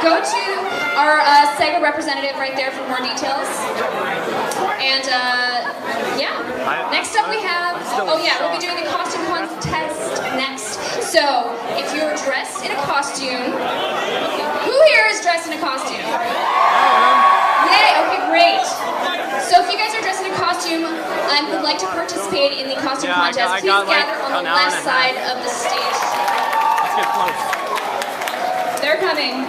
go to our Sega representative right there for more details. And yeah, next up we have, oh yeah, we'll be doing the costume contest next. So, if you're dressed in a costume, who here is dressed in a costume? Yay, okay, great. So if you guys are dressed in a costume and would like to participate in the costume contest, please gather on the left side of the stage. Let's get close. They're coming.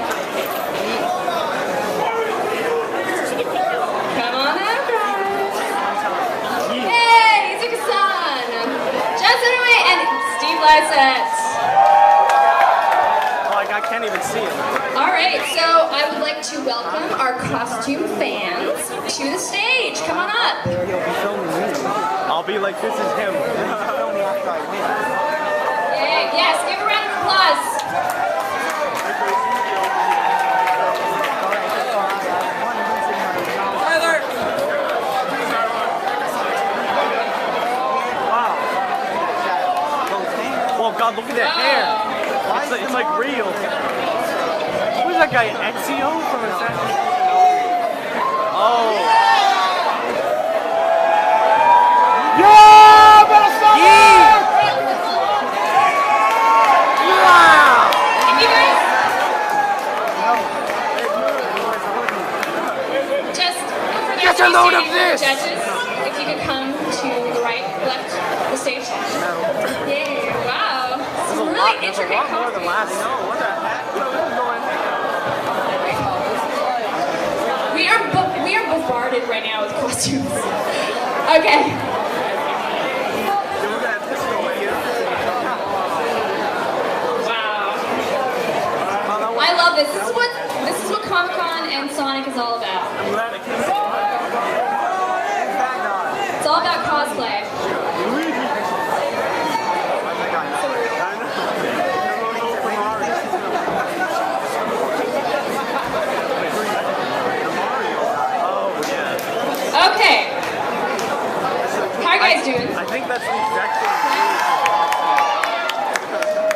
Come on out, guys. Hey, Izuka-san, Justin away, and Steve Lysett. I can't even see him. Alright, so I would like to welcome our costume fans to the stage. Come on up. I'll be like, this is him. Yay, yes, give a round of applause. Wow. Oh God, look at that hair. It's like real. Who's that guy? Ezio from Assassin's Creed? Oh. Yeah, wow. If you guys just for get a load of this. Judges, if you could come to the right, left, the stage. Yeah, wow. Some really intricate costumes. What the heck? We are bombarded right now with costumes. Okay. Wow. I love this. This is what Comic-Con and Sonic is all about. It's all about cosplay. Okay. How are you guys doing? I think that's the exact same.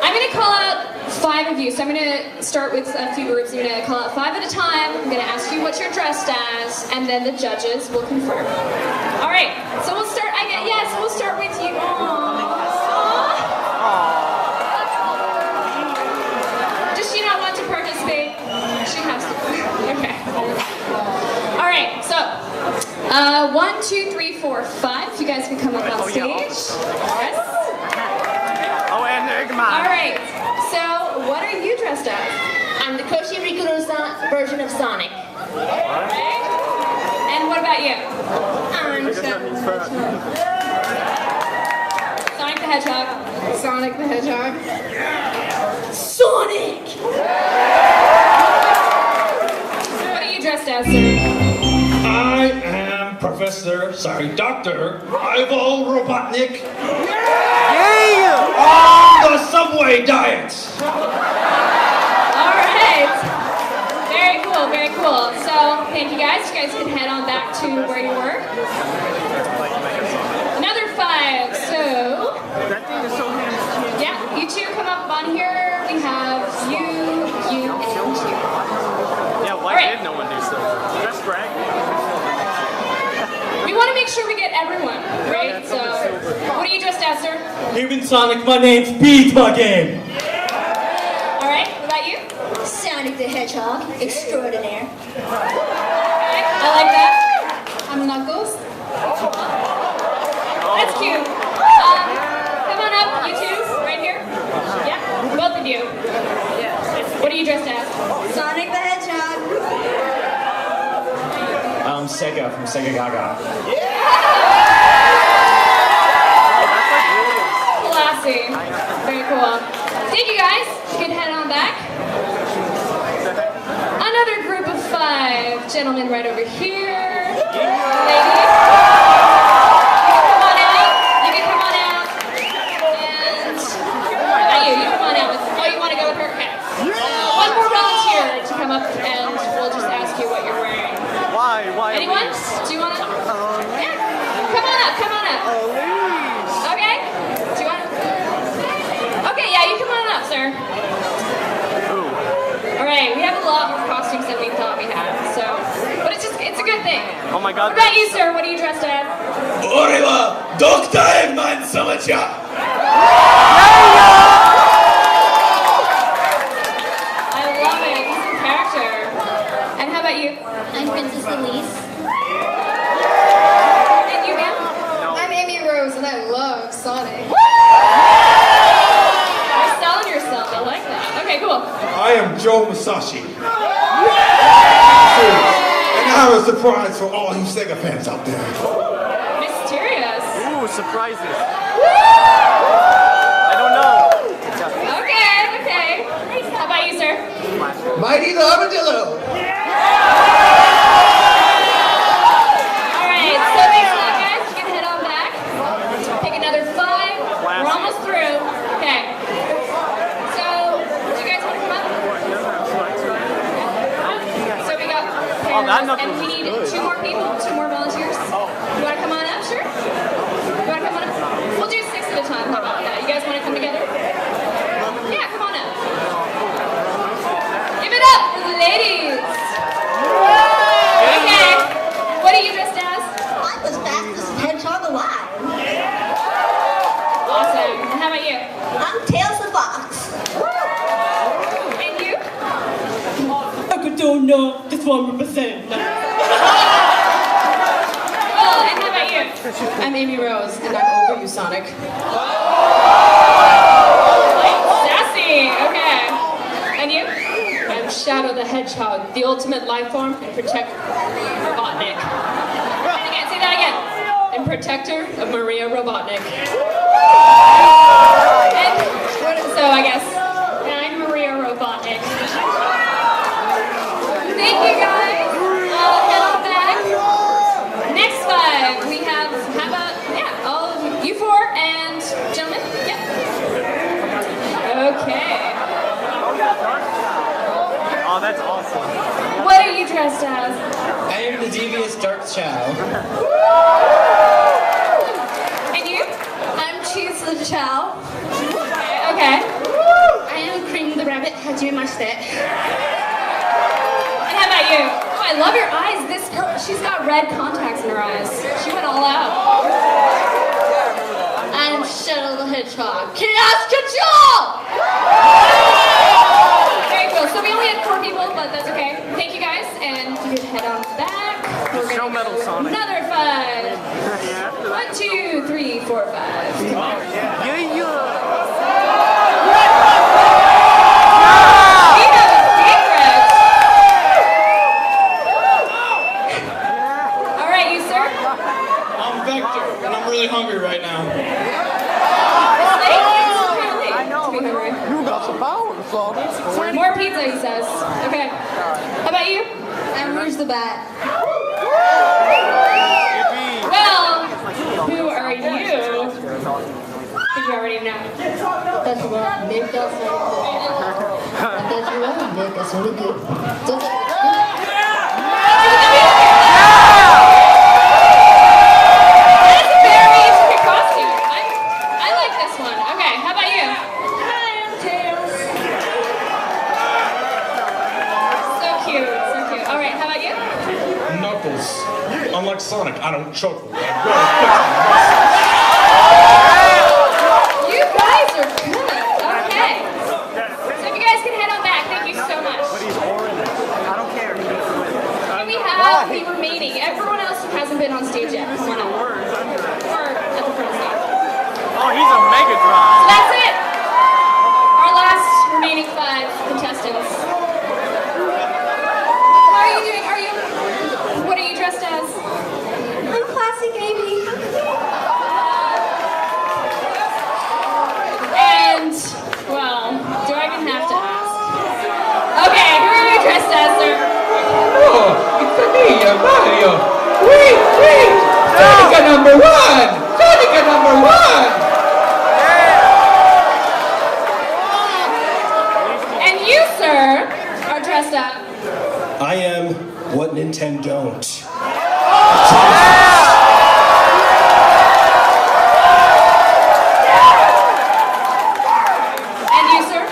I'm going to call out 5 of you. So I'm going to start with a few groups. I'm going to call out 5 at a time. I'm going to ask you what you're dressed as, and then the judges will confirm. All right. So we'll start. We'll start with you. Does she not want to participate? She has to. Okay. All right. So. 1, 2, 3, 4, 5. If you guys can come up on stage. Yes. Oh, and Eggman. All right. So, what are you dressed as? I'm the Koshi Rikudo version of Sonic. Okay. And what about you? I'm Sonic the Hedgehog. Sonic the Hedgehog. Sonic! What are you dressed as, sir? I am Dr. Ivo Robotnik. Yeah! On the Subway diet. All right. Very cool, very cool. So, thank you guys. You guys can head on back to where you were. Another 5. So, That thing is so handsome. yeah, you two come up on here. We have you, and you. Yeah, why did no one do so? Just brag. We want to make sure we get everyone, right? So, what are you dressed as, sir? Human Sonic, my name's Beat my game. All right, what about you? Sonic the Hedgehog extraordinaire. Okay, I like that. I'm Knuckles. That's cute. Come on up, you two, right here. Yeah, both of you. What are you dressed as? Sonic the Hedgehog. Sega from Sega Gaga. Classy. Very cool. Thank you guys. You can head on back. Another group of 5 gentlemen right over here. Ladies. You can come on out. And not you. You come on out. Oh, you want to go with her? Okay. One more volunteer to come up, and we'll just ask you what you're wearing. Why? Anyone? Do you want to? Yeah. Come on up. Come on up. Okay. Do you want to? Okay. Yeah. You come on up, sir. All right. We have a lot more good thing. Oh my god. What about you, sir? What are you dressed as? 俺はドクターエッグマン様じゃ。I love it. He's in character. And how about you? I'm Princess Elise. And you, ma'am? I'm Amy Rose and I love Sonic. You're selling yourself. I like that. Okay, cool. I am Joe Masashi. And I have a surprise for all you Sega fans out there. Mysterious. Ooh, surprises. I don't know. Okay, okay. How about you, sir? Mighty the Armadillo. Alright, so thanks a lot, guys. You can head on back. Pick another 5. We're almost through. Okay. So, do you guys want to come up? So we got pairs, and we need 2 more people, 2 more volunteers. You want to come on up? Sure. You want to come on up? We'll do 6 at a time. How about that? You guys want to come together? Yeah, come on up. Give it up for the ladies. Okay. What are you dressed as? I was fastest hedgehog alive. Awesome. And how about you? I'm Tails the Fox. And you? I don't know. Just 1%. Oh, and how about you? I'm Amy Rose and I'm over you, Sonic. Sassy. Okay. And you? I'm Shadow the Hedgehog, the ultimate life form and protector of Robotnik. Again, say that again. And protector of Maria Robotnik. And so I guess I'm Maria Robotnik. Thank you guys. I'll head on back. Next 5, we have, how about, yeah, all of you 4 and gentlemen, yep. Okay. Oh, that's awesome. What are you dressed as? I am the devious Dark Chao. And you? I'm Cheese the Chao. Okay. I am Cream the Rabbit. Hajimemashite. And how about you? Oh, I love your eyes. This girl, she's got red contacts in her eyes. She went all out. I'm Shadow the Hedgehog. Chaos Control! Very cool. So we only had 4 people, but that's okay. Thank you guys, and you can head on back. We're Show gonna Metal go Sonic. another 5. 1, 2, 3, 4, 5. Come on. Yeah. We have a favorite. All right, you sir. I'm Vector, and I'm really hungry right now. You got some power, Sonic. More pizza, he says. Okay. How about you? I'm Rouge the Bat. Well, who are you? I think you already know. That's what Mecha Sonic. That's a very intricate costume. I like this one. Okay, how about you? Hi, I'm Tails. So cute, so cute. All right, how about you? Knuckles. Unlike Sonic, I don't chuckle. You guys are good. Okay. So if you guys can head on back, thank you so much. But he's orange. I don't care. He needs to win. And we have the remaining. Everyone else who hasn't been on stage yet. Come on up. Or at the front stage. Oh, he's a Mega So Drive. that's it. Our last remaining 5 contestants. How are you doing? What are you dressed as? I'm Classic Amy. And, well, do I even have to ask? Okay, who are you dressed as, sir? Oh, it's me, Mario. Wait! Sonic number 1! Sonic number 1! And you, sir, are dressed up. I am what Nintendo don't. And you, sir?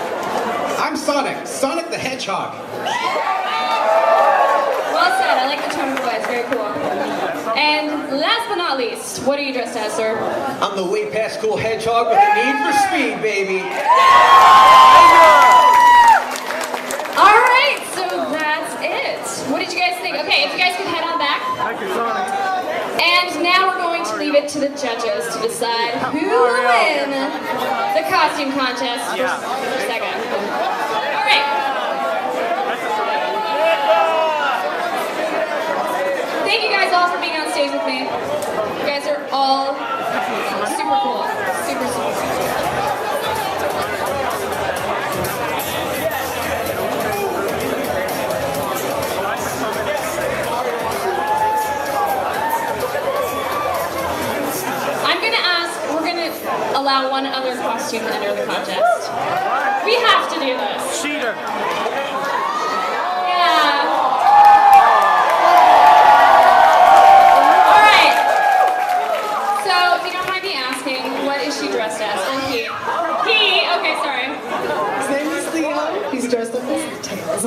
I'm Sonic the Hedgehog. Well said. I like the tone of voice. Very Very cool. And last but not least, what are you dressed as, sir? I'm the way past cool hedgehog with the need for speed, baby. All right, so that's it. What did you guys think? Okay, if you guys could head on back. Mecha Sonic. And now we're going to leave it to the judges to decide who will win the costume contest for Sega. All right. Thank you guys all for being on stage with me. You guys are all super cool. Super, super cool. Allow one other costume to enter the contest. We have to do this. Cheater. Yeah. Alright. So, if you don't mind me asking, what is she dressed as? Or he? He? Okay, sorry. His name is Leo. He's dressed up as Tails.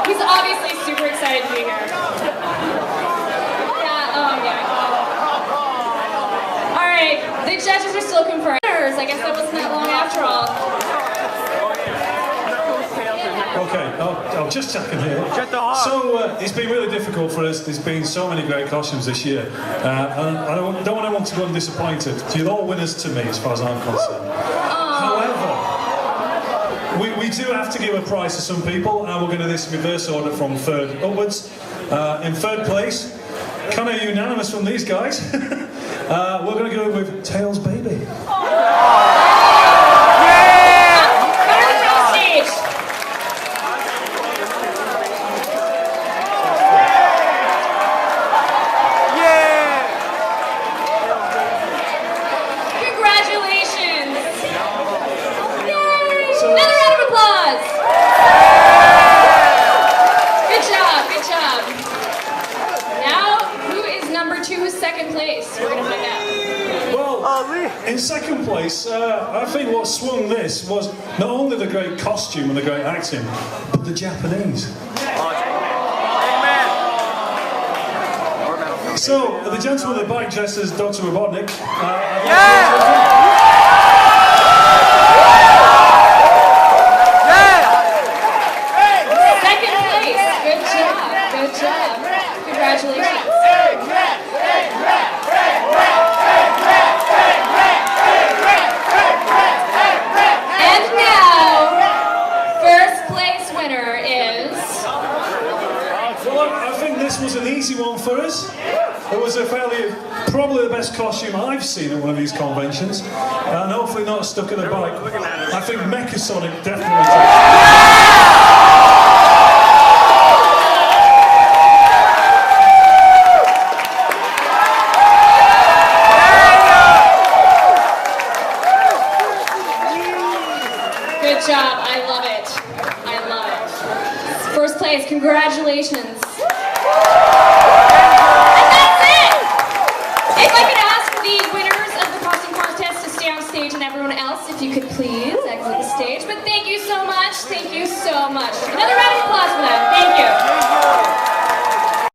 He's obviously super excited to be here. The judges are still confirmed. I guess that wasn't that long after all. Okay, I'll just check in here. So it's been really difficult for us. There's been so many great costumes this year. And I don't want to go undisappointed. You're all winners to me as far as I'm concerned. However, we do have to give a prize to some people, and we're going to do this in reverse order from third upwards. In third place, kind of unanimous from these guys. We're going to go with Tails Baby. Congratulations! Yay! Another round of applause! Good job, good job. Now, who is number 2, second place? We're going to find out. Well, in second place, I think what swung this was not only the great costume and the great acting, but the Japanese. Eggman. So, the gentleman at the back dressed as Dr. Robotnik. Second place. Good job. Good job. Congratulations. And now, first place winner is... Well, I think this was an easy one for us. It was probably the best costume I've seen at one of these conventions, and hopefully not stuck in a bike. I think Mecha Sonic definitely did. Good job. I love it. I love it. First place. Congratulations.